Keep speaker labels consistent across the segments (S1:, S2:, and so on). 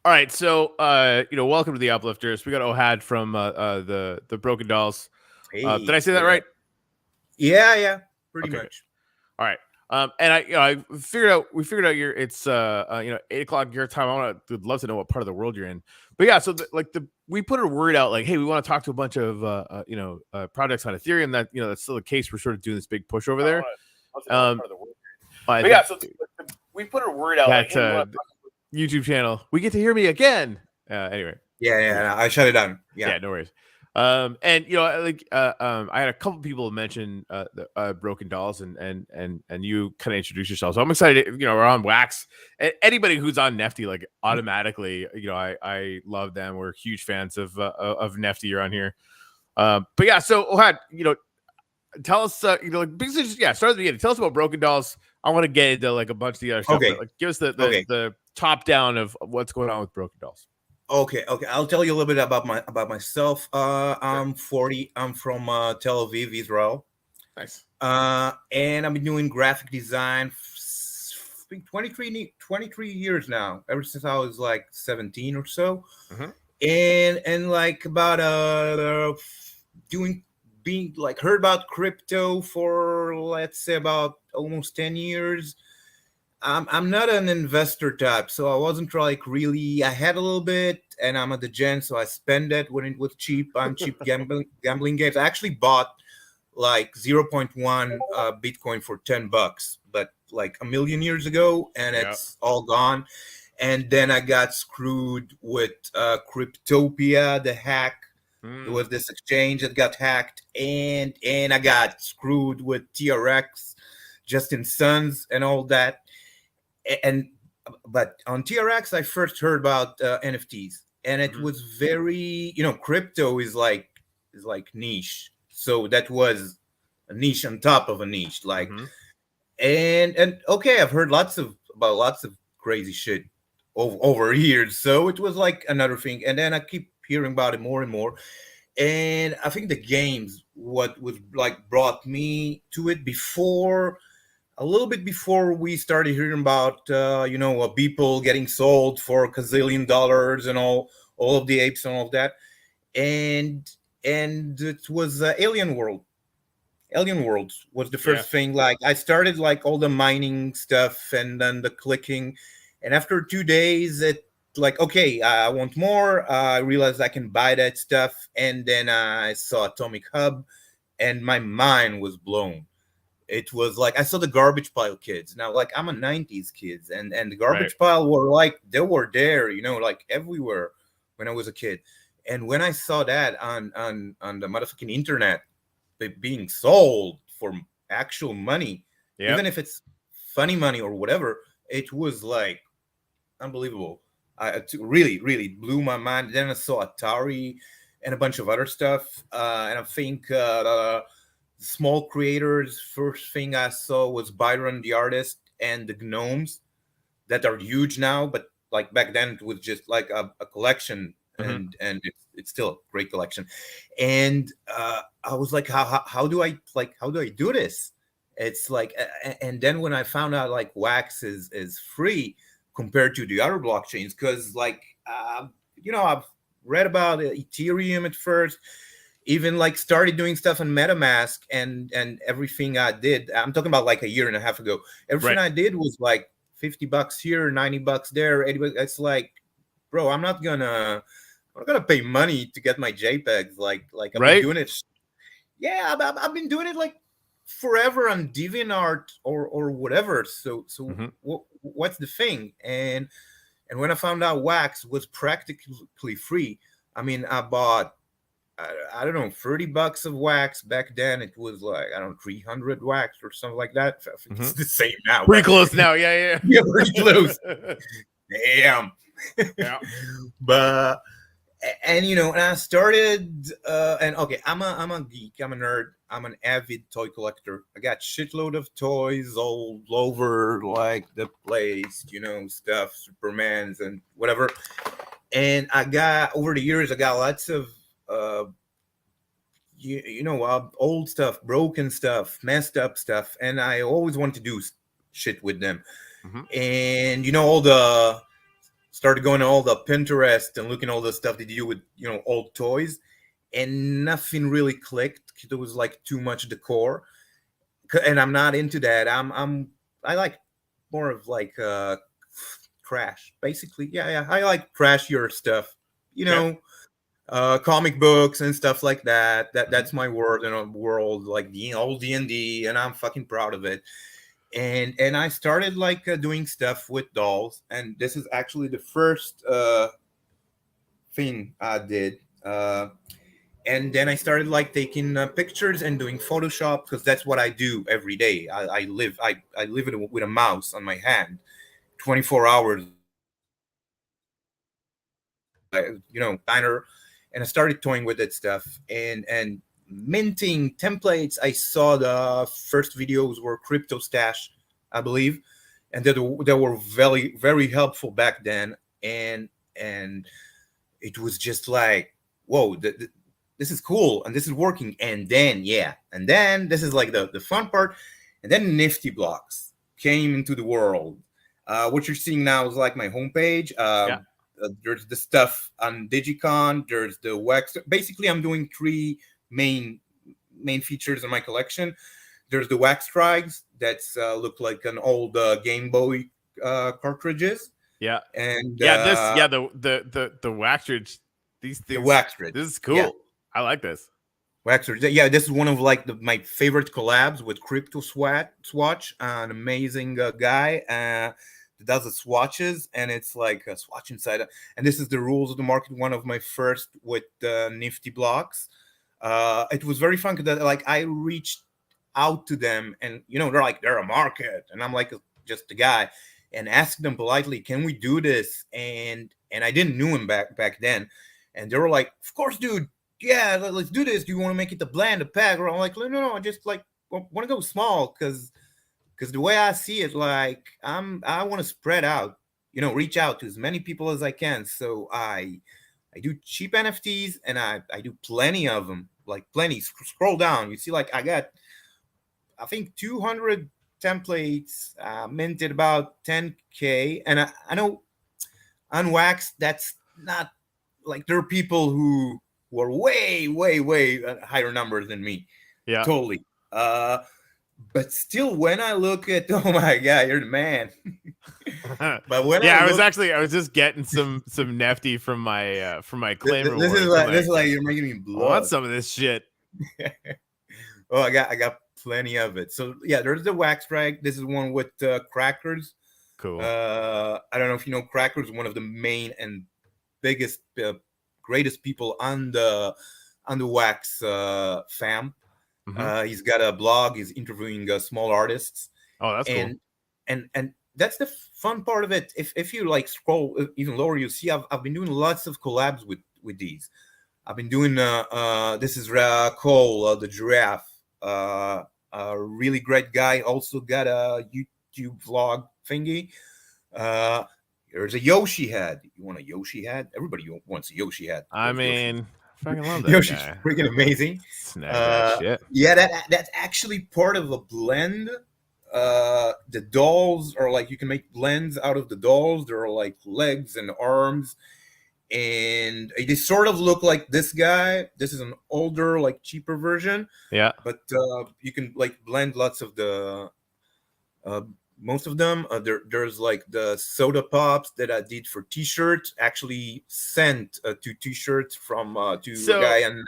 S1: All right, so welcome to the Uplifters. We got Ohad from the Broken Dollz. Did I say that right?
S2: Yeah, pretty
S1: Okay,
S2: much.
S1: All right. And we figured out it's 8:00 your time. Would love to know what part of the world you're in. But yeah, so we put a word out like, hey, we want to talk to a bunch of projects on Ethereum. That that's still the case. We're sort of doing this big push over there. But yeah, so we put a word out that, like, hey, YouTube channel. We get to hear me again. Anyway.
S2: Yeah, I shut it down.
S1: Yeah, no worries. And I had a couple people mention Broken Dollz and you kind of introduce yourself. So I'm excited. We're on Wax. And anybody who's on Nefty, like, automatically, I love them. We're huge fans of Nefty around here. But yeah, so Ohad, tell us, basically just, start at the beginning. Tell us about Broken Dollz. I want to get into like a bunch of the other stuff.
S2: Okay.
S1: But, give us the top down of what's going on with Broken Dollz.
S2: Okay. I'll tell you a little bit about myself. I'm 40. I'm from Tel Aviv, Israel.
S1: Nice.
S2: And I've been doing graphic design for 23 years now, ever since I was like 17 or so. And like about heard about crypto for, let's say, about almost 10 years. I'm not an investor type, so I wasn't really. I had a little bit, and I'm a degen, so I spend it when it was cheap on cheap gambling games. I actually bought like 0.1 Bitcoin for $10, but like a million years ago, and it's all gone. And then I got screwed with Cryptopia, the hack. There was this exchange that got hacked, and I got screwed with TRX, Justin Sons, and all that. But on TRX, I first heard about NFTs, and it was very, crypto is like niche. So that was a niche on top of a niche, like, and okay, I've heard about lots of crazy shit over years. So it was like another thing, and then I keep hearing about it more and more. And I think the games, what was like brought me to it a little bit before we started hearing about, people getting sold for a gazillion dollars and all of the apes and all of that. And it was Alien World. Alien World was the first thing. Like, I started like all the mining stuff and then the clicking. And after 2 days, it like, okay, I want more. I realized I can buy that stuff. And then I saw Atomic Hub and my mind was blown. It was like I saw the Garbage Pile Kids. Now, like, I'm a 90s kids, and the Garbage Pile were like, they were there, like everywhere when I was a kid. And when I saw that on the motherfucking internet being sold for actual money, even if it's funny money or whatever, it was like unbelievable. It really, really blew my mind. Then I saw Atari and a bunch of other stuff, and I think small creators, first thing I saw was Byron the Artist and the Gnomes that are huge now, but like back then it was just like a collection, and it's still a great collection. And I was like, how do I do this? It's like, and then when I found out like Wax is free compared to the other blockchains, because like I've read about Ethereum at first, even like started doing stuff on MetaMask, and everything I did, I'm talking about like a year and a half ago, everything I did was like $50 here, $90 there, $80. It's like, bro, I'm not gonna pay money to get my JPEGs. Like I've been doing it. Yeah, I've been doing it like forever on DeviantArt or whatever. So what's the thing? And when I found out Wax was practically free, I mean, I bought, I don't know, $30 of Wax. Back then it was like, I don't know, 300 Wax or something like that. I think it's the same now.
S1: Pretty close now. Yeah,
S2: pretty close. Damn.
S1: Yeah.
S2: But and I started and okay, I'm a geek, I'm a nerd, I'm an avid toy collector. I got shitload of toys all over like the place, stuff, Supermans and whatever. And I got, over the years, I got lots of old stuff, broken stuff, messed up stuff, and I always wanted to do shit with them. And all the started going to all the Pinterest and looking at all the stuff they do with, you know, old toys, and nothing really clicked. It was like too much decor, and I'm not into that. I like more of like crash, basically. Yeah, I like crashier stuff, you know. Comic books and stuff like that. That's my world in a world like the old D&D, and I'm fucking proud of it. And I started like doing stuff with dolls, and this is actually the first thing I did. And then I started like taking pictures and doing Photoshop, because that's what I do every day. I live with a mouse on my hand, 24 hours. You know, diner, and I started toying with that stuff and minting templates. I saw the first videos were Crypto Stash, I believe, and that were very, very helpful back then. And it was just like, whoa, this is cool, and this is working. And then this is like the fun part. And then Nifty Blocks came into the world. What you're seeing now is like my homepage. There's the stuff on Digicon. There's the wax. Basically, I'm doing three main features in my collection. There's the wax tribes that's look like an old Game Boy cartridges.
S1: Yeah,
S2: and
S1: the wax tribes. These things.
S2: The wax tribes.
S1: This is cool.
S2: Yeah.
S1: I like this.
S2: Wax tribes. Yeah, this is one of like my favorite collabs with Crypto Swatch, an amazing guy. Does the swatches, and it's like a swatch inside. And this is the rules of the market. One of my first with Nifty Blocks. It was very fun because like I reached out to them, and you know, they're a market, and I'm like just a guy, and asked them politely, can we do this? And I didn't know him back then, and they were like, of course, dude. Yeah, let's do this. Do you want to make it the blend, a pack? Or I'm like, no, I just like want to go small, because the way I see it, like I want to spread out, you know, reach out to as many people as I can. So I do cheap NFTs, and I do plenty of them, like plenty. Scroll down, you see, like I got, I think 200 templates, minted about 10K. And I know on Wax, that's not like, there are people who are way higher numbers than me.
S1: Yeah,
S2: totally. But still, when I look at, oh my god, you're the man. But when
S1: I was just getting some nefty from my claim.
S2: This is like you're making me blood.
S1: I want some of this shit.
S2: Oh, I got plenty of it. So yeah, there's the wax rag. This is one with crackers.
S1: Cool.
S2: I don't know if you know, Crackers, one of the main and biggest, greatest people on the wax fam. Mm-hmm. He's got a blog. He's interviewing small artists.
S1: Oh, that's cool.
S2: And that's the fun part of it. If you like scroll even lower, you see I've been doing lots of collabs with these. I've been doing this is Cole, the giraffe, a really great guy. Also got a YouTube vlog thingy. There's a Yoshi head. You want a Yoshi head? Everybody wants a Yoshi head.
S1: I mean, I fucking love that
S2: Yoshi's
S1: guy.
S2: Freaking amazing.
S1: Snag that shit.
S2: Yeah, that's actually part of a blend. The dolls are like, you can make blends out of the dolls. There are like legs and arms, and they sort of look like this guy. This is an older, like cheaper version.
S1: Yeah,
S2: but you can like blend lots of the most of them. There's like the soda pops that I did for t-shirts. Actually sent 2 t-shirts from to a guy in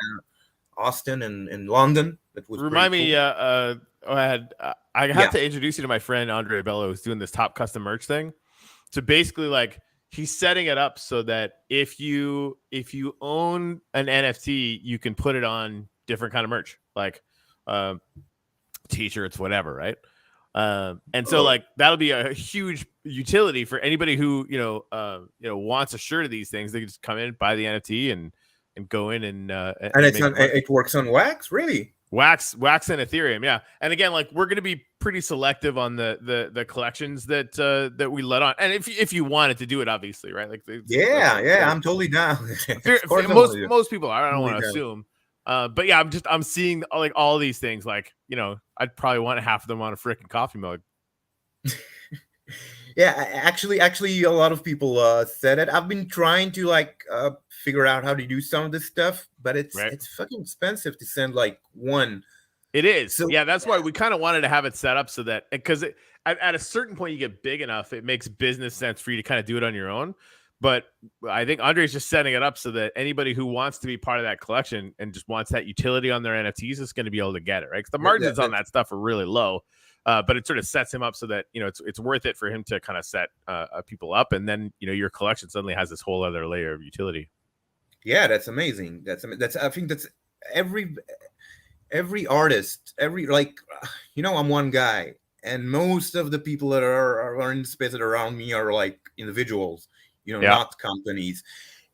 S2: Austin and in London. That was
S1: remind me.
S2: Cool.
S1: I have to introduce you to my friend Andre Bello, who's doing this top custom merch thing. So basically, like, he's setting it up so that if you own an NFT, you can put it on different kind of merch, like t-shirts, whatever, right? And so like that'll be a huge utility for anybody who wants a shirt of these things. They can just come in, buy the NFT, and go in and
S2: it works on Wax, really.
S1: Wax and Ethereum, yeah. And again, like, we're going to be pretty selective on the collections that we let on, and if you wanted to do it, obviously, right? Like,
S2: I'm totally down.
S1: most people are. I don't want to assume, but yeah, I'm seeing like all these things. Like, I'd probably want half of them on a freaking coffee mug.
S2: Yeah, actually, a lot of people said it. I've been trying to like figure out how to do some of this stuff, but
S1: Right.
S2: it's fucking expensive to send like one.
S1: It is.
S2: So
S1: Yeah, that's why we kind of wanted to have it set up so that, because at a certain point you get big enough, it makes business sense for you to kind of do it on your own. But I think Andre's just setting it up so that anybody who wants to be part of that collection and just wants that utility on their NFTs is going to be able to get it, right? Because the margins on that stuff are really low, but it sort of sets him up so that, you know, it's worth it for him to kind of set people up, and then, you know, your collection suddenly has this whole other layer of utility.
S2: Yeah, that's amazing. That's I think that's every artist, like, you know, I'm one guy, and most of the people that are in the space that are around me are like individuals, you know, not companies,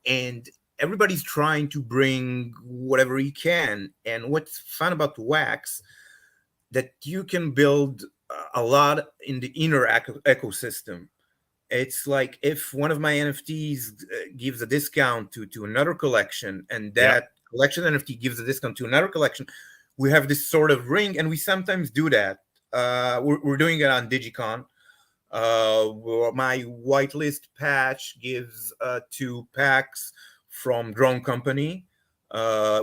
S2: and everybody's trying to bring whatever he can. And what's fun about Wax, that you can build a lot in the inner ecosystem. It's like if one of my NFTs gives a discount to another collection, and that collection NFT gives a discount to another collection, we have this sort of ring, and we sometimes do that. We're doing it on Digicon. My whitelist patch gives 2 packs from Drone Company,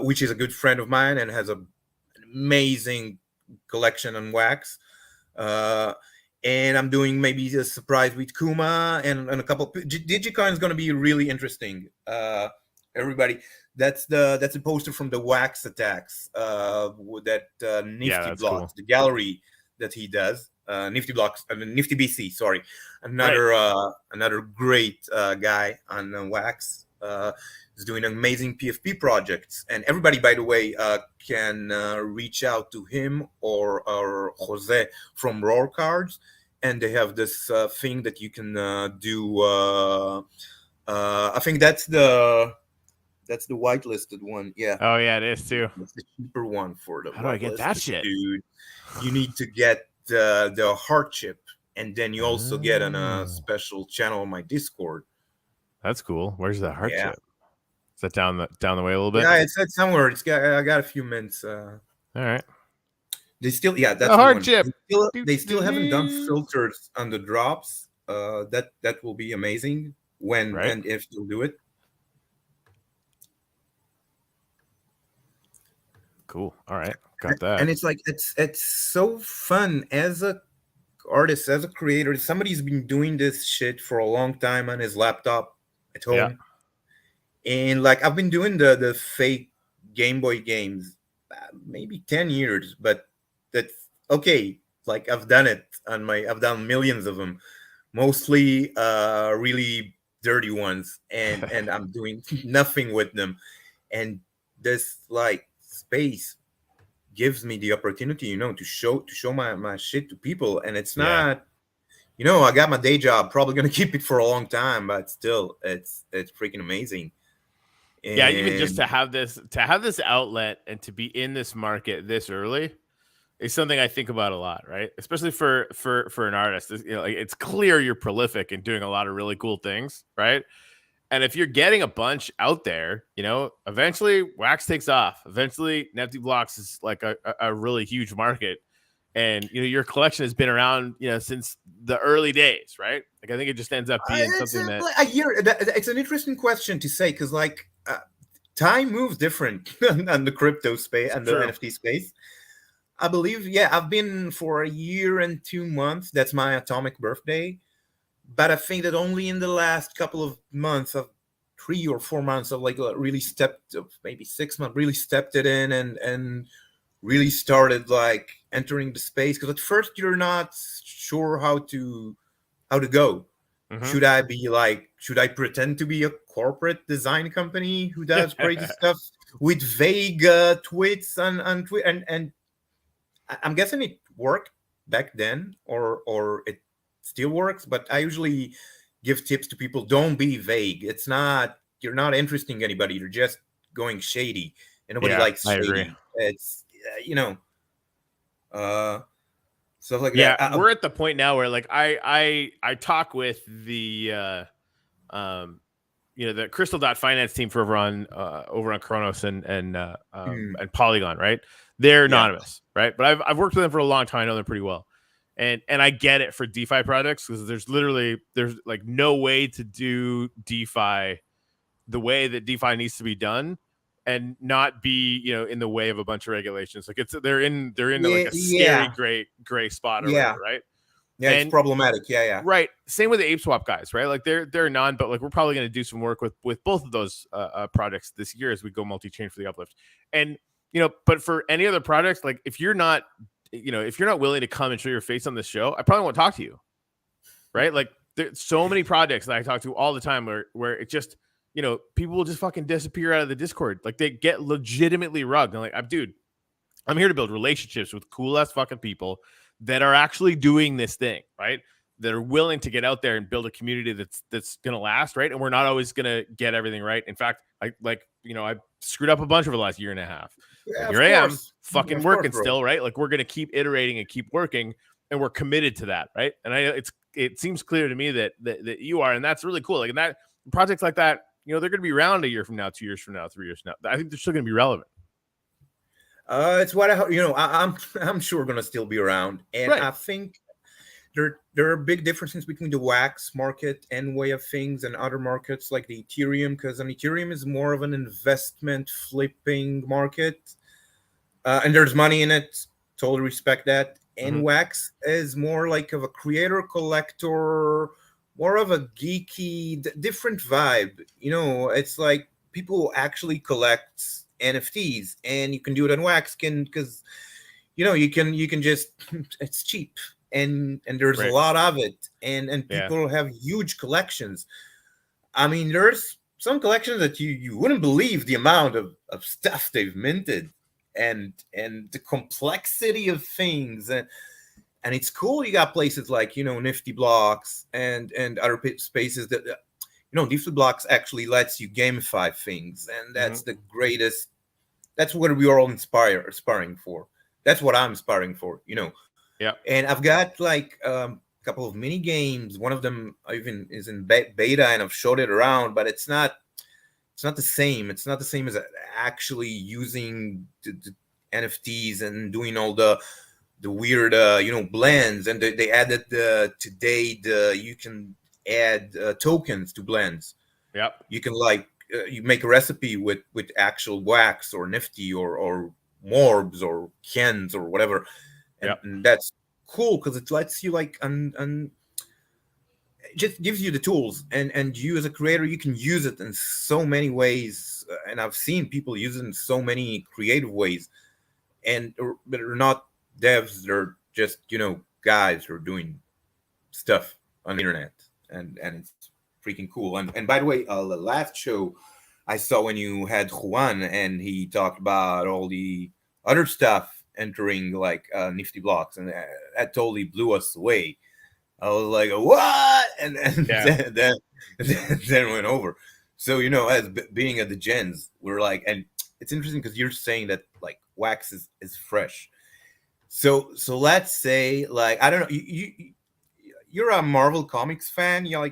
S2: which is a good friend of mine and has an amazing collection on Wax. And I'm doing maybe a surprise with Kuma and a couple. Digicon is going to be really interesting. Everybody, that's the poster from the Wax attacks. With that Nifty Blocks, the gallery that he does. Nifty Blocks, Nifty BC. Sorry, another great guy on Wax. Is doing amazing PFP projects, and everybody, by the way, can reach out to him or Jose from Roar Cards, and they have this thing that you can do. I think that's the whitelisted one. Yeah.
S1: Oh yeah, it is too.
S2: It's the cheaper one for the.
S1: How do I get that shit,
S2: dude? You need to get the heart chip, and then you also get on a special channel on my Discord.
S1: That's cool. Where's the heart chip? Is that down the way a little bit?
S2: Yeah, it's somewhere. I got a few minutes.
S1: All right.
S2: They still, that's
S1: the hard chip.
S2: They still haven't done filters on the drops. That will be amazing when and if they'll do it.
S1: Cool. All right, got that.
S2: And it's like it's so fun as a artist, as a creator. Somebody's been doing this shit for a long time on his laptop at home, and like I've been doing the fake Game Boy games maybe 10 years, but that's okay. Like I've done it I've done millions of them, mostly really dirty ones, and I'm doing nothing with them. And this like space gives me the opportunity, to show my shit to people. And it's not, I got my day job, probably gonna keep it for a long time, but still it's freaking amazing.
S1: And even just to have this outlet and to be in this market this early is something I think about a lot, right? Especially for an artist. It's clear you're prolific and doing a lot of really cool things, right? And if you're getting a bunch out there, eventually Wax takes off. Eventually Nifty Blocks is like a really huge market. And, your collection has been around, since the early days, right? Like, I think it just ends up being something that...
S2: It's an interesting question to say, because, like, time moves different on the crypto space and the NFT space. I believe, I've been for a year and 2 months. That's my atomic birthday. But I think that only in the last couple of months, of 3 or 4 months, of like really maybe 6 months, really stepped it in and really started like entering the space. Because at first you're not sure how to go. Mm-hmm. Should I pretend to be a corporate design company who does crazy stuff with vague tweets on Twitter? And I'm guessing it worked back then, or it still works, but I usually give tips to people: don't be vague. You're not interesting anybody. You're just going shady, and nobody likes shady. I agree. It's stuff like that.
S1: We're at the point now where like I talk with the the Crystal.finance team for over on Kronos and Polygon, right? They're anonymous, right? But I've worked with them for a long time. I know them pretty well. And I get it for DeFi projects, because there's like no way to do DeFi the way that DeFi needs to be done and not be, in the way of a bunch of regulations. Like they're in like a scary gray spot or whatever, right?
S2: Yeah, it's problematic. Yeah.
S1: Right. Same with the Ape Swap guys, right? Like they're non, but like we're probably going to do some work with both of those projects this year as we go multi-chain for the Uplift. And but for any other projects, like if you're not willing to come and show your face on this show, I probably won't talk to you. Right? Like there's so many projects that I talk to all the time where it just, people will just fucking disappear out of the Discord. Like they get legitimately rugged. And like, I'm here to build relationships with cool ass fucking people that are actually doing this thing, right? That are willing to get out there and build a community that's gonna last, right? And we're not always gonna get everything right. In fact, I screwed up a bunch over the last year and a half.
S2: Yeah,
S1: here I am, fucking working still, right? Like we're gonna keep iterating and keep working, and we're committed to that, right? And it seems clear to me that you are, and that's really cool. Like, and that projects like that, they're gonna be around a year from now, 2 years from now, 3 years from now. I think they're still gonna be relevant.
S2: It's what I'm sure gonna still be around, and right. I think there are big differences between the wax market and way of things and other markets like the Ethereum, because an Ethereum is more of an investment flipping market, and there's money in it. Totally respect that. And wax is more like of a creator collector, more of a geeky, different vibe. It's like people actually collect NFTs, and you can do it on wax because you can just it's cheap and there's a lot of it, and people have huge collections. I mean, there's some collections that you wouldn't believe the amount of stuff they've minted and the complexity of things, and it's cool. You got places like Nifty Blocks and other spaces that Nifty Blocks actually lets you gamify things, and that's the greatest. That's what we are all aspiring for. That's what I'm aspiring for,
S1: Yeah.
S2: And I've got like a couple of mini games. One of them even is in beta, and I've showed it around, but it's not the same. It's not the same as actually using the NFTs and doing all the weird blends. And they added today you can add tokens to blends.
S1: Yep.
S2: You can you make a recipe with actual wax or Nifty or Morbs or Kens or whatever, and that's cool because it lets you it just gives you the tools, and you as a creator, you can use it in so many ways, and I've seen people use it in so many creative ways, and they're not devs, they're just guys who are doing stuff on the internet, and it's freaking cool. And by the way, the last show I saw when you had Juan, and he talked about all the other stuff entering Nifty Blocks, and that totally blew us away. I was like, what? And then went over. So as being at the gens, we're like, and it's interesting because you're saying that wax is fresh. So let's say I don't know, you're a Marvel Comics fan, a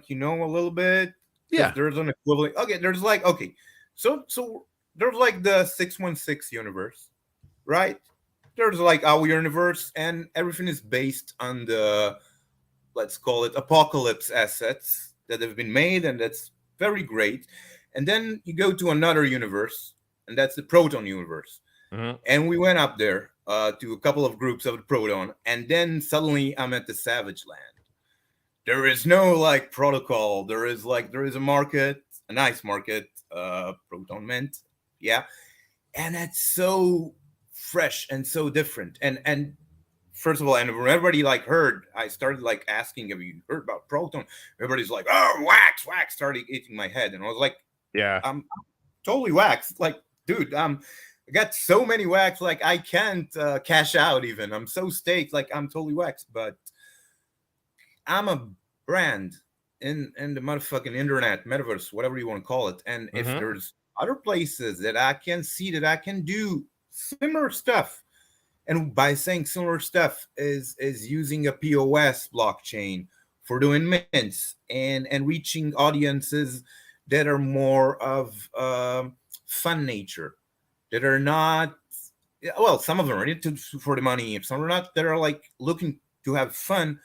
S2: little bit.
S1: Yeah.
S2: There's an equivalent. Okay, there's so there's the 616 universe, right? There's our universe, and everything is based on the, let's call it, apocalypse assets that have been made, and that's very great. And then you go to another universe, and that's the Proton universe. And we went up there to a couple of groups of the Proton, and then suddenly I'm at the Savage Land. There is no protocol. There is a market, a nice market, Proton Mint, yeah, and it's so fresh and so different. And first of all, and when everybody heard, I started asking, have you heard about Proton? Everybody's like, oh, wax, started eating my head, and I was like,
S1: yeah,
S2: I'm totally wax, dude, I got so many wax, I can't cash out even. I'm so staked, I'm totally wax, but I'm a brand in the motherfucking internet, metaverse, whatever you want to call it. And if there's other places that I can see that I can do similar stuff, and by saying similar stuff is using a POS blockchain for doing mints and reaching audiences that are more of fun nature, that are not, well, some of them are into for the money, some are not, that are looking to have fun.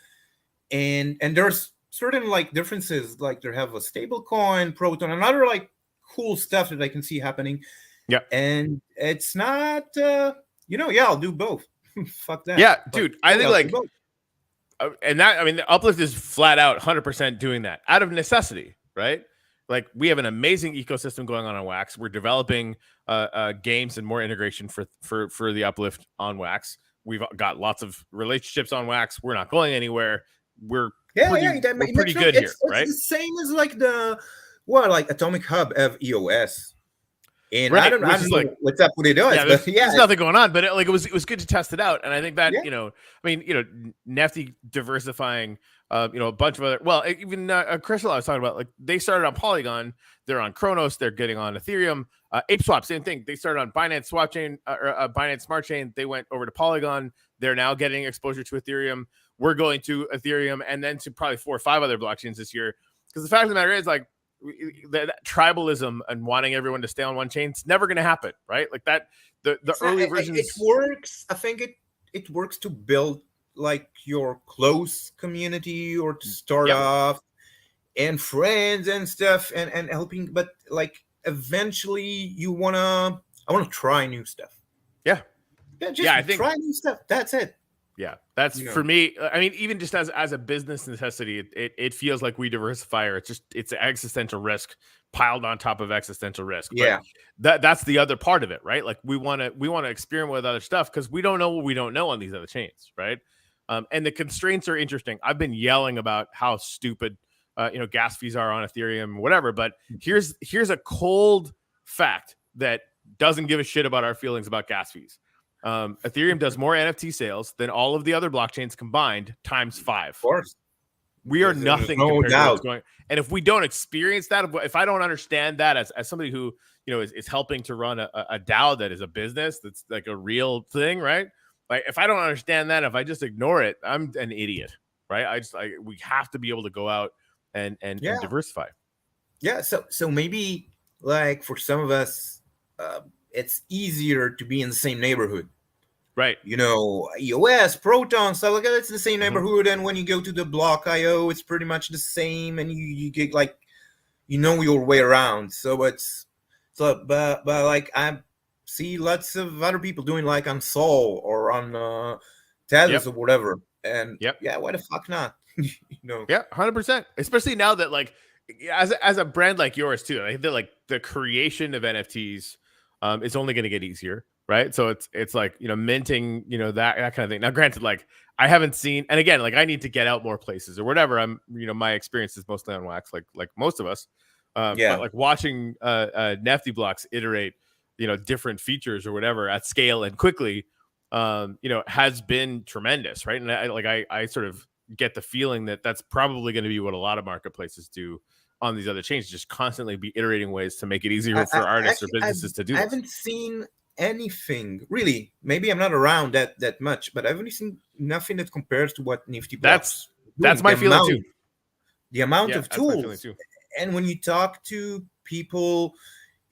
S2: And there's certain like differences, like they have a stable coin, Proton, and other like cool stuff that I can see happening.
S1: Yeah.
S2: And it's not I'll do both. Fuck that.
S1: Yeah,
S2: But,
S1: dude, I think
S2: I'll
S1: like
S2: do both.
S1: and that, I mean, the Uplift is flat out 100% doing that out of necessity, right? Like we have an amazing ecosystem going on Wax. We're developing games and more integration for the Uplift on Wax. We've got lots of relationships on Wax. We're not going anywhere. We're pretty good here, right?
S2: It's the same as like like Atomic Hub have EOS. And
S1: right,
S2: I don't know what's up with EOS,
S1: but there's nothing going on. But it was good to test it out, and I think that Nefty diversifying, a bunch of other even Crystal I was talking about, like they started on Polygon, they're on Kronos, they're getting on Ethereum, ApeSwap, same thing. They started on Binance Swap Chain or Binance Smart Chain, they went over to Polygon, they're now getting exposure to Ethereum. We're going to Ethereum and then to probably 4 or 5 other blockchains this year, because the fact of the matter is like that tribalism and wanting everyone to stay on one chain, it's never going to happen, right? Like that the early versions,
S2: it works. I think it works to build like your close community or to start off and friends and stuff and helping, but like eventually I want to try new stuff. I think try new stuff. That's it.
S1: Yeah, that's for me. I mean, even just as a business necessity, it feels like we diversify, or it's an existential risk piled on top of existential risk.
S2: Yeah,
S1: but that's the other part of it, right? Like we want to experiment with other stuff because we don't know what we don't know on these other chains, right? And the constraints are interesting. I've been yelling about how stupid gas fees are on Ethereum, whatever. But here's a cold fact that doesn't give a shit about our feelings about gas fees. Ethereum does more NFT sales than all of the other blockchains combined times 5.
S2: Of course.
S1: We are nothing compared to what's going. And if we don't experience that, if I don't understand that as somebody who is helping to run a DAO that is a business that's like a real thing, right? Like if I don't understand that, if I just ignore it, I'm an idiot, right? We have to be able to go out and diversify.
S2: Yeah. So maybe like for some of us, it's easier to be in the same neighborhood.
S1: Right.
S2: EOS, Proton, stuff like that, it's the same neighborhood. And when you go to the block.io, it's pretty much the same. And you get like, your way around. But like I see lots of other people doing like on Sol or on Telos or whatever. And why the fuck not?
S1: Yeah, 100%. Especially now that like, as a brand like yours too, I think that like the creation of NFTs is only going to get easier. Right. So it's like, minting, that kind of thing. Now, granted, like I haven't seen, and again, like I need to get out more places or whatever. I'm, my experience is mostly on Wax, like most of us. But like watching Nefty blocks iterate, different features or whatever at scale and quickly, has been tremendous. Right. And I sort of get the feeling that that's probably going to be what a lot of marketplaces do on these other chains, just constantly be iterating ways to make it easier for artists or businesses to do.
S2: I haven't seen anything really. Maybe I'm not around that much, but I haven't seen nothing that compares to what Nifty blocks.
S1: That's my feeling too.
S2: The amount of tools, and when you talk to people,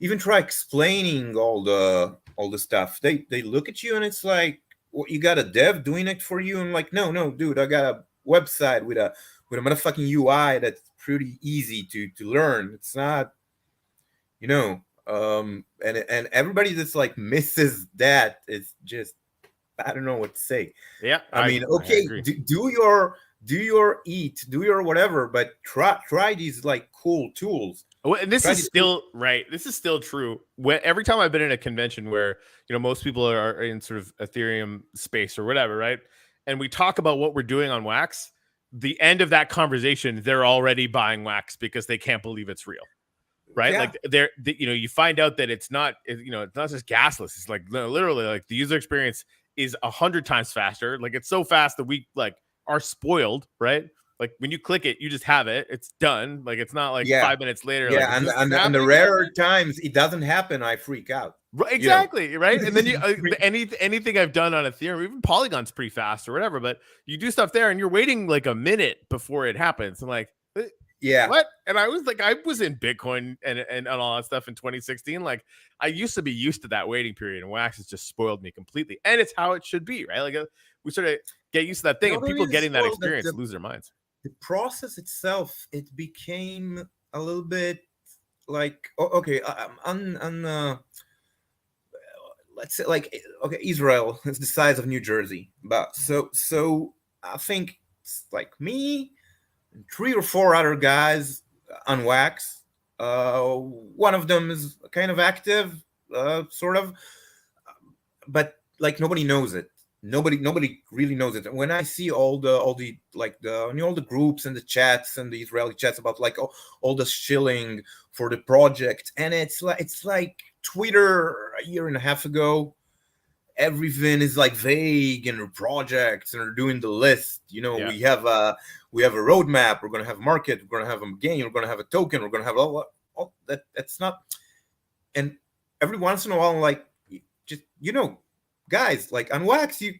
S2: even try explaining all the stuff, they look at you and it's like, well, you got a dev doing it for you? And like, no, dude, I got a website with a motherfucking UI that's pretty easy to learn. It's not, and everybody that's like misses that, it's just, I don't know what to say.
S1: Yeah,
S2: I mean, okay, do your ETH, do your whatever, but try these like cool tools.
S1: Well, and this is still right. This is still true. Every time I've been in a convention where most people are in sort of Ethereum space or whatever, right? And we talk about what we're doing on Wax. The end of that conversation, they're already buying Wax because they can't believe it's real. Right. Yeah. Like you find out that it's not just gasless. It's like literally like the user experience is 100 times faster. Like it's so fast that we like are spoiled. Right. Like when you click it, you just have it. It's done. Like it's not like 5 minutes later.
S2: Yeah.
S1: Like,
S2: and the rare times it doesn't happen, I freak out.
S1: Right, exactly. Right. And then anything I've done on Ethereum, even Polygon's pretty fast or whatever, but you do stuff there and you're waiting like a minute before it happens. And like, what? And I was in Bitcoin and all that stuff in 2016. Like I used to be used to that waiting period, and Wax has just spoiled me completely. And it's how it should be, right? Like we sort of get used to that thing, and people getting that experience
S2: the
S1: lose their minds.
S2: The process itself, it became a little bit like, okay, let's say like, okay, Israel is the size of New Jersey, but so I think it's like me, 3 or 4 other guys on Wax. One of them is kind of active, sort of, but like nobody knows it. Nobody really knows it. When I see all the groups and the chats and the Israeli chats about like all the shilling for the project, and it's like Twitter a year and a half ago, everything is like vague and projects and they're doing the list. You know, we have a roadmap. We're gonna have a market. We're gonna have a game. We're gonna have a token. We're gonna have all that. That's not. And every once in a while, like, just, you know, guys, like on Wax, you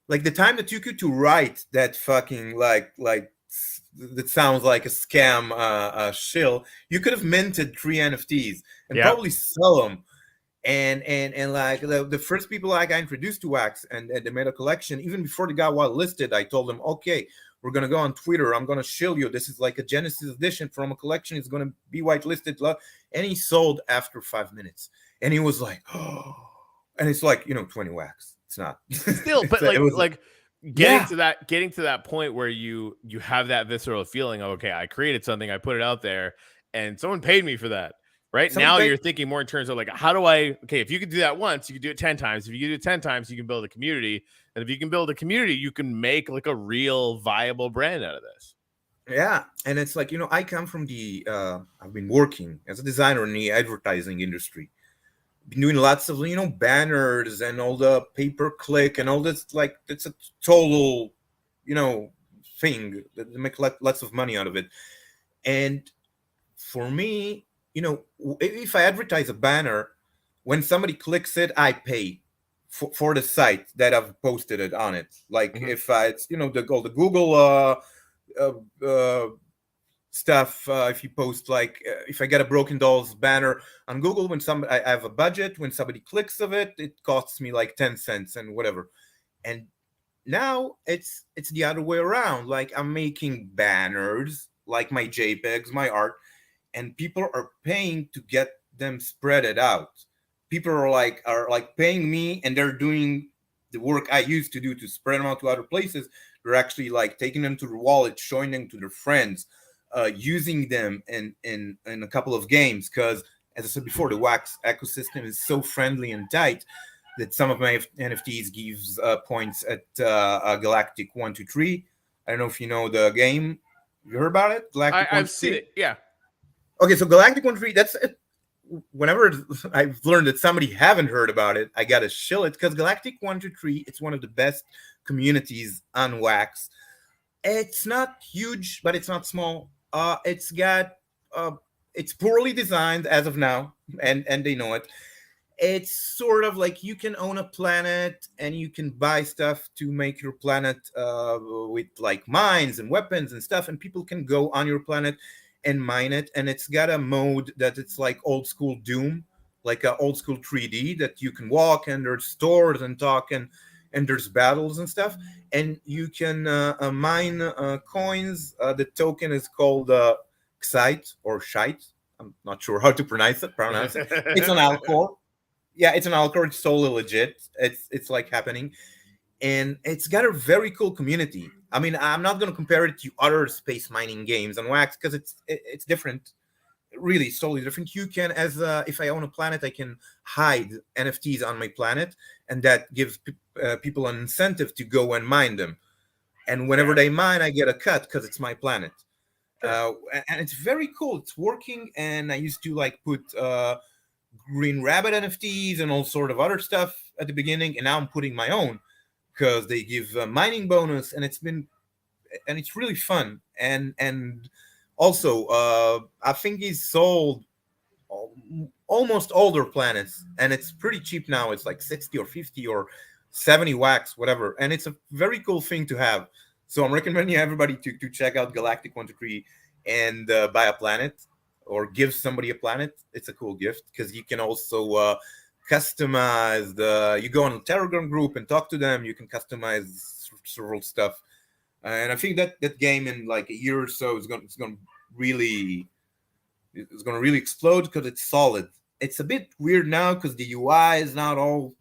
S2: like the time that took you to write that fucking like that sounds like a scam shill, you could have minted 3 NFTs and probably sell them. And like the first people like I introduced to Wax and they made a collection, even before they got well listed, I told them, okay, we're gonna go on Twitter, I'm gonna shill you, this is like a Genesis edition from a collection, it's gonna be whitelisted, and he sold after 5 minutes. And he was like, oh, and it's like, you know, 20 Wax. It's not
S1: still, but like getting to that point where you have that visceral feeling of, okay, I created something, I put it out there, and someone paid me for that. Right now, you're thinking more in terms of like, how do I? Okay, if you could do that once, you could do it 10 times. If you do it 10 times, you can build a community, and if you can build a community, you can make like a real viable brand out of this.
S2: Yeah, and it's like, you know, I come from the I've been working as a designer in the advertising industry, been doing lots of, you know, banners and all the pay-per-click and all this. Like, it's a total, you know, thing that they make lots of money out of it. And for me, you know, if I advertise a banner, when somebody clicks it, I pay for the site that I've posted it on it. Like, if it's, you know, all the Google stuff, if you post like, if I get a Broken Dollz banner on Google, when I have a budget, when somebody clicks of it, it costs me like 10 cents and whatever. And now it's the other way around. Like, I'm making banners, like my JPEGs, my art, and people are paying to get them spread it out. People are like paying me, and they're doing the work I used to do to spread them out to other places. They're actually like taking them to their wallet, showing them to their friends, using them in a couple of games. Because, as I said before, the Wax ecosystem is so friendly and tight that some of my NFTs gives points at Galactic 123. I don't know if you know the game. You heard about it? Galactic
S1: I've seen it. Yeah.
S2: Okay, so Galactic 123, that's it. Whenever I've learned that somebody haven't heard about it, I gotta shill it, because Galactic 123, it's one of the best communities on Wax. It's not huge, but it's not small. It's got it's poorly designed as of now, and they know it. It's sort of like you can own a planet and you can buy stuff to make your planet with like mines and weapons and stuff, and people can go on your planet and mine it. And it's got a mode that it's like old school Doom, like a old school 3D that you can walk, and there's stores and talk, and there's battles and stuff, and you can mine coins. The token is called Xite or Shite. I'm not sure how to pronounce it. It's on Alcor. Yeah, it's an Alcor. It's totally legit. It's like happening. And it's got a very cool community. I mean, I'm not going to compare it to other space mining games on Wax, because it's different. Really, it's totally different. You can, if I own a planet, I can hide NFTs on my planet, and that gives people an incentive to go and mine them. And whenever they mine, I get a cut because it's my planet. Sure. And it's very cool. It's working. And I used to like put Green Rabbit NFTs and all sort of other stuff at the beginning, and now I'm putting my own, because they give a mining bonus, and it's really fun. And also, I think he's sold almost all their planets, and it's pretty cheap now. It's like 60 or 50 or 70 Wax, whatever. And it's a very cool thing to have. So I'm recommending everybody to check out Galactic 123 and buy a planet, or give somebody a planet. It's a cool gift, because you can also customize the. You go on a Telegram group and talk to them. You can customize several stuff, and I think that game in like a year or so is going to really explode because it's solid. It's a bit weird now because the UI is not all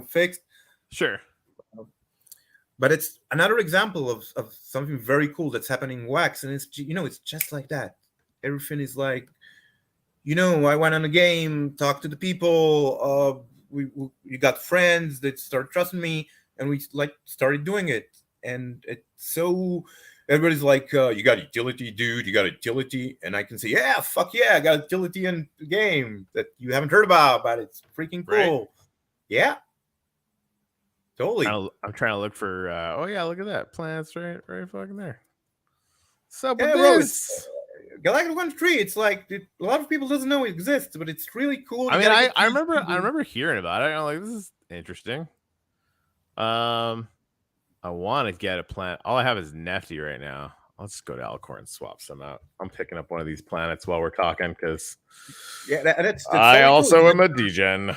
S2: fixed.
S1: Sure.
S2: But it's another example of something very cool that's happening in Wax, and it's it's just like that. Everything is like, I went on a game, talked to the people, we got friends that started trusting me, and we like started doing it, and it's so everybody's like, you got utility, dude, you got utility, and I can say, yeah, fuck yeah, I got utility in the game that you haven't heard about, but it's freaking cool, right? Yeah. Totally.
S1: I'm trying to look for. Oh yeah, look at that. Plants right fucking there. What's up with this?
S2: Galactic 1-3. It's like a lot of people doesn't know it exists, but it's really cool.
S1: I mean, I remember hearing about it. I'm like, this is interesting. I want to get a plant. All I have is Nefty right now. Let's go to Alcor and swap some out. I'm picking up one of these planets while we're talking because that's I also am a degen.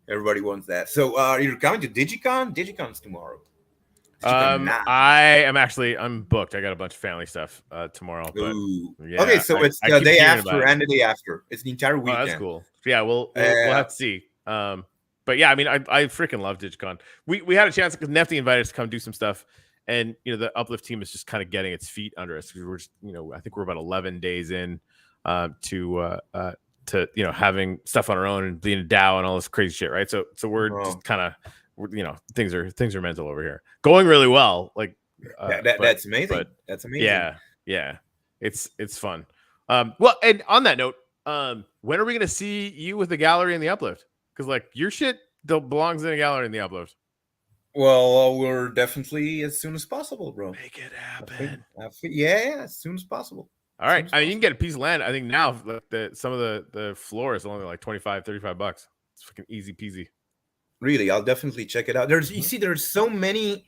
S2: Everybody wants that. So you're coming to Digicon? Digicon's tomorrow.
S1: I'm booked. I got a bunch of family stuff tomorrow. But
S2: yeah, okay, so it's the day after and the day after. It's the entire weekend.
S1: Oh, that's cool. Yeah, we'll have to see. But yeah, I mean, I freaking love Digicon. We had a chance because Nefty invited us to come do some stuff, and the Uplift team is just kind of getting its feet under us. We're just, I think we're about 11 days in to having stuff on our own and being a DAO and all this crazy shit, right? So we're just kind of things are mental over here, going really well. Like
S2: that's amazing. That's amazing.
S1: Yeah, it's fun. Well, and on that note, when are we gonna see you with the gallery and the Uplift? Because like your shit belongs in a gallery in the Uplift.
S2: Well, we're definitely as soon as possible, bro.
S1: Make it happen.
S2: Yeah, as soon as possible.
S1: All right. I mean, you can get a piece of land. I think now some of the floor is only like $25-$35. It's fucking easy peasy.
S2: Really, I'll definitely check it out. There's so many.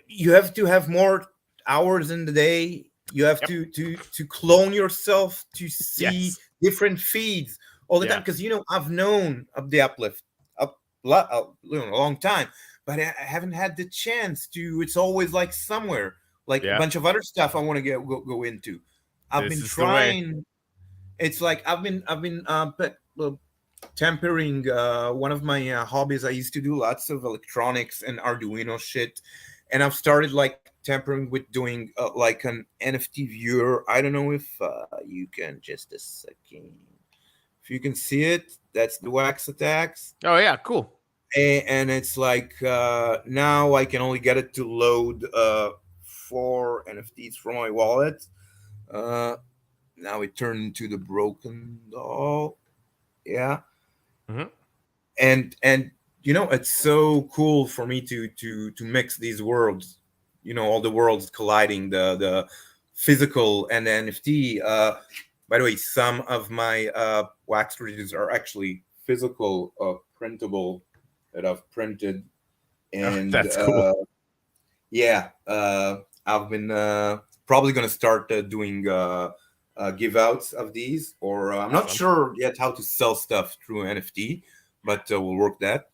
S2: You have to have more hours in the day. You have to clone yourself to see different feeds all the time. Because I've known of the Uplift a long time, but I haven't had the chance to. It's always like somewhere. Like a bunch of other stuff I want to go into. I've been trying. It's like I've been tempering. One of my hobbies. I used to do lots of electronics and Arduino shit, and I've started like tempering with doing like an NFT viewer. I don't know if you can just a second. If you can see it, that's the Wax Attacks.
S1: Oh yeah, cool.
S2: And it's like now I can only get it to load 4 NFTs from my wallet. Now it turned into the Broken Doll. Yeah.
S1: Mm-hmm.
S2: And it's so cool for me to mix these worlds. All the worlds colliding, the physical and the NFT. By the way, some of my wax regions are actually physical, printable that I've printed. And
S1: that's cool.
S2: Yeah. I've been probably going to start doing give outs of these, or I'm not sure yet how to sell stuff through NFT, but we'll work that.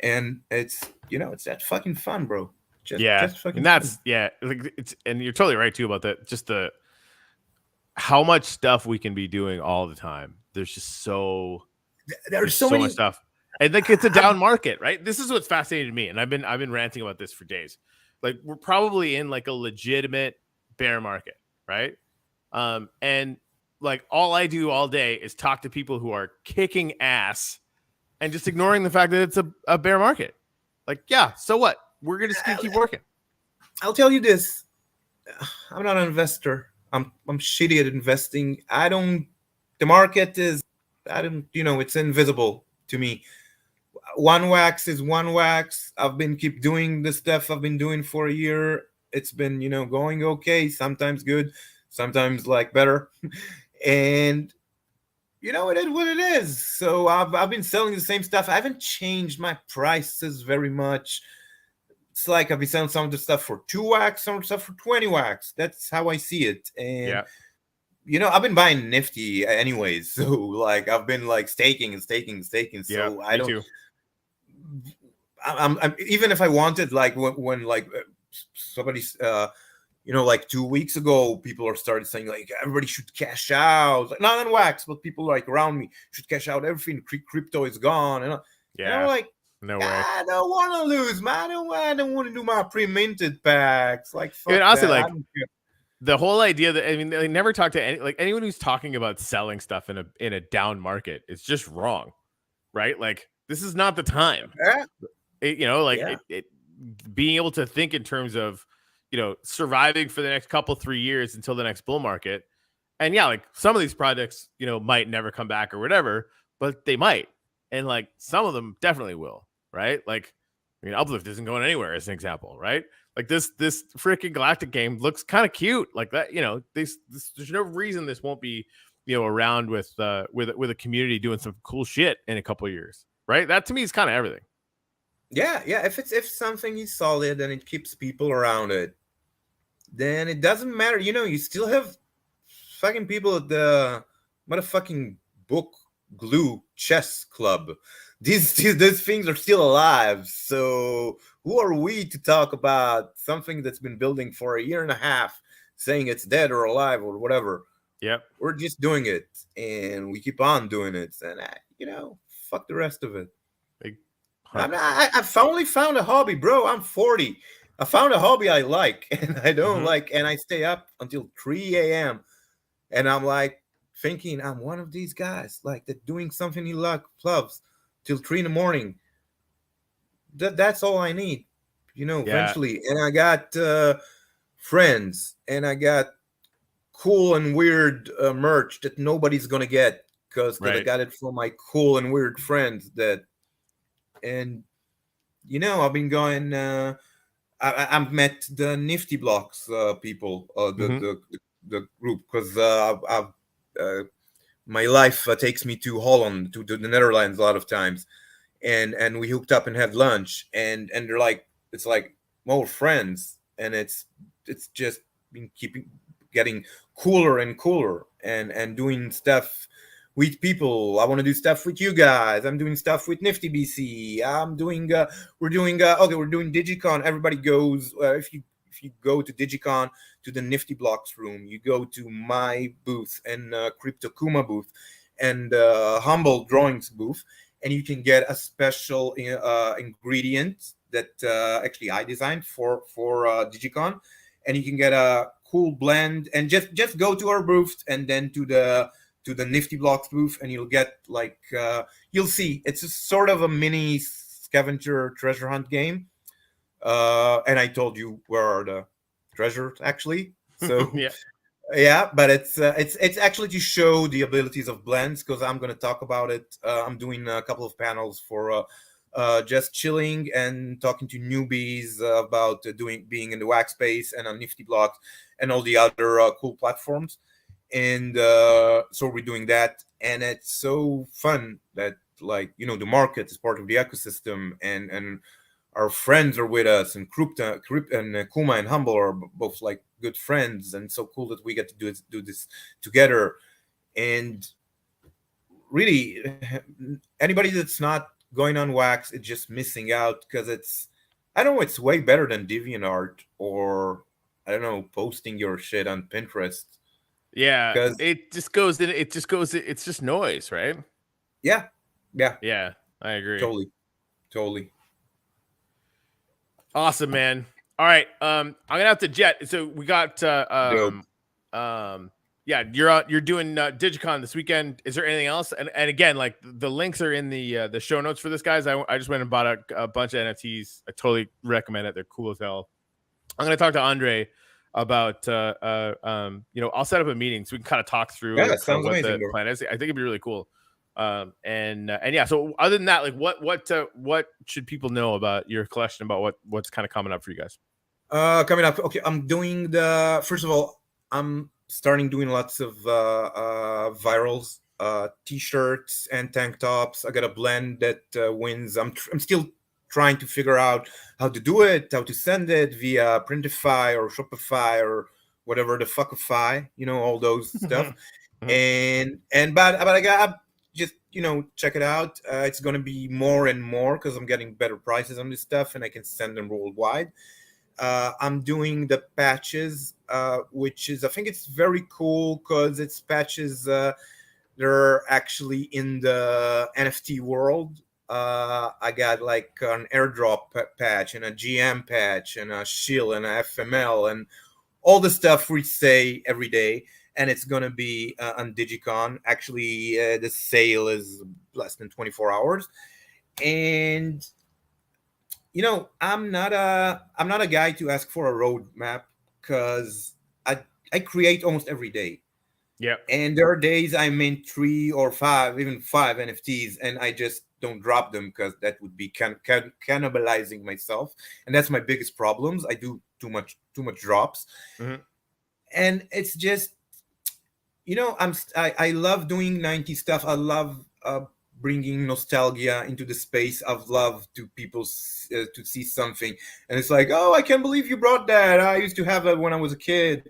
S2: And it's it's that fucking fun, bro.
S1: Just fucking and that's fun. Like and you're totally right too about that. Just how much stuff we can be doing all the time. There's just so much stuff. And like it's a down market, right? This is what's fascinating to me, and I've been ranting about this for days. Like we're probably in like a legitimate bear market, right? And like all I do all day is talk to people who are kicking ass and just ignoring the fact that it's a bear market. Like, yeah, so what? We're gonna keep working.
S2: I'll tell you this: I'm not an investor. I'm shitty at investing. The market is. It's invisible to me. One wax is one wax. I've been keep doing the stuff I've been doing for a year. It's been, going okay. Sometimes good, sometimes like better. And, it is what it is. So I've been selling the same stuff. I haven't changed my prices very much. It's like I've been selling some of the stuff for 2 wax, some of the stuff for 20 wax. That's how I see it. And you know, I've been buying Nifty anyways, so like I've been like staking. So I
S1: me
S2: don't.
S1: too.
S2: I'm even if I wanted, like when like somebody's you know, like 2 weeks ago, people are started saying like everybody should cash out, like, not on Wax, but people like around me should cash out. Everything crypto is gone, and I'm like,
S1: no way.
S2: I don't want to lose, man. I don't want to do my pre-minted packs. Like, fuck
S1: honestly,
S2: that.
S1: like
S2: I don't care.
S1: the whole idea that, I mean, they never talk to anyone who's talking about selling stuff in a down market. It's just wrong, right? Like this is not the time.
S2: Yeah.
S1: You know, like
S2: Yeah.
S1: being able to think in terms of, you know, surviving for the next 3 years until the next bull market. And yeah, like some of these projects, you know, might never come back or whatever, but they might. And like some of them definitely will, right? Like, I mean, Uplift isn't going anywhere as an example, right? Like this freaking Galactic game looks kind of cute, like that. You know, there's no reason this won't be, you know, around with a community doing some cool shit in a couple of years, right? That to me is kind of everything.
S2: Yeah. If something is solid and it keeps people around it, then it doesn't matter. You know, you still have fucking people at the motherfucking book glue chess club. These things are still alive. So who are we to talk about something that's been building for a year and a half, saying it's dead or alive or whatever?
S1: Yep.
S2: We're just doing it, and we keep on doing it. And you know, fuck the rest of it. I finally found a hobby, bro. I'm 40. I found a hobby I like, and I don't like, and I stay up until 3 a.m. And I'm like thinking I'm one of these guys, like that doing something he loves till 3 in the morning. That's all I need, you know, eventually. And I got friends, and I got cool and weird merch that nobody's gonna get because I got it from my cool and weird friends. And you know, I've been going. I've met the Nifty Blocks people, the group, because my life takes me to Holland, to the Netherlands a lot of times, and we hooked up and had lunch, and they're like, it's like more friends, and it's just been getting cooler and cooler, and doing stuff with people. I want to do stuff with you guys. I'm doing stuff with Nifty BC. I'm doing we're doing Digicon. Everybody goes, if you go to Digicon, to the Nifty Blocks room, you go to my booth and Crypto Kuma booth and Humble Drawings booth, and you can get a special ingredient that actually I designed for Digicon, and you can get a cool blend, and just go to our booth and then to the Nifty Blocks booth, and you'll get like you'll see it's a sort of a mini scavenger treasure hunt game. And I told you where are the treasures actually. So yeah, but it's actually to show the abilities of blends, because I'm going to talk about it. I'm doing a couple of panels for just chilling and talking to newbies about being in the Wax space and on Nifty Blocks and all the other cool platforms. And so we're doing that, and it's so fun that, like, you know, the market is part of the ecosystem, and our friends are with us, and Krypta and Kuma and Humble are both like good friends, and so cool that we get to do this together. And really, anybody that's not going on Wax is just missing out, because I don't know, it's way better than DeviantArt, or I don't know, posting your shit on Pinterest.
S1: Yeah, it just goes. It's just noise, right?
S2: Yeah,
S1: I agree.
S2: Totally.
S1: Awesome, man. All right, I'm gonna have to jet. So we got yeah, you're doing Digicon this weekend. Is there anything else? And again, like the links are in the show notes for this, guys. I just went and bought a bunch of NFTs. I totally recommend it. They're cool as hell. I'm gonna talk to Andre about you know, I'll set up a meeting so we can kind of talk through
S2: what
S1: amazing, the plan is. I think it'd be really cool. And yeah, so other than that, like what should people know about your collection, about what's kind of coming up for you guys?
S2: Coming up, okay, I'm doing first of all, I'm starting doing lots of virals, t-shirts and tank tops. I got a blend that wins. I'm still trying to figure out how to do it, how to send it via Printify or Shopify or whatever the fuckify, all those stuff.
S1: Mhm.
S2: But I got just check it out. It's gonna be more and more because I'm getting better prices on this stuff, and I can send them worldwide. I'm doing the patches, which is, I think it's very cool because it's patches. They're actually in the NFT world. I got like an airdrop patch and a GM patch and a shield and a FML and all the stuff we say every day. And it's going to be on Digicon. Actually, the sale is less than 24 hours. And I'm not a guy to ask for a roadmap because I create almost every day.
S1: Yeah.
S2: And there are days I mint 3 or 5, even 5 NFTs, and I just don't drop them because that would be cannibalizing myself, and that's my biggest problems. I do too much drops, and it's just I love doing 90 stuff. I love bringing nostalgia into the space. I've loved to people to see something, and it's like, oh, I can't believe you brought that. I used to have it when I was a kid,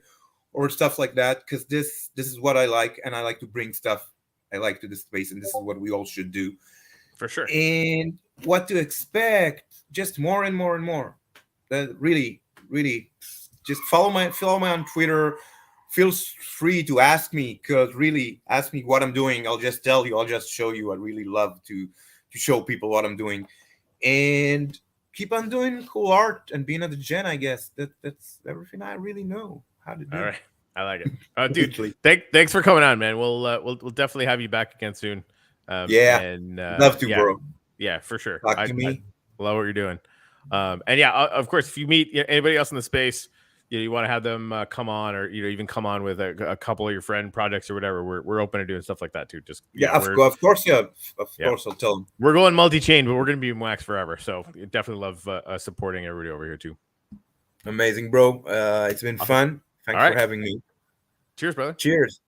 S2: or stuff like that, because this is what I like, and I like to bring stuff I like to the space, and this is what we all should do.
S1: For sure.
S2: And what to expect, just more and more and more. Really, really, just follow me on Twitter. Feel free to ask me, because really, ask me what I'm doing. I'll just tell you. I'll just show you. I really love to show people what I'm doing, and keep on doing cool art and being at the gen. I guess that's everything I really know how to do.
S1: All right, I like it, dude. Thanks for coming on, man. We'll definitely have you back again soon.
S2: Yeah,
S1: and
S2: love to, bro.
S1: Yeah, for sure.
S2: Talk to me.
S1: I love what you're doing. And yeah, of course, if you meet anybody else in the space, you want to have them come on, or even come on with a couple of your friend projects or whatever. We're open to doing stuff like that too. Just
S2: of course, I'll tell them.
S1: We're going multi-chain, but we're going to be in Wax forever. So definitely love supporting everybody over here too.
S2: Amazing, bro. It's been fun. Thanks for having me.
S1: Cheers, brother.
S2: Cheers.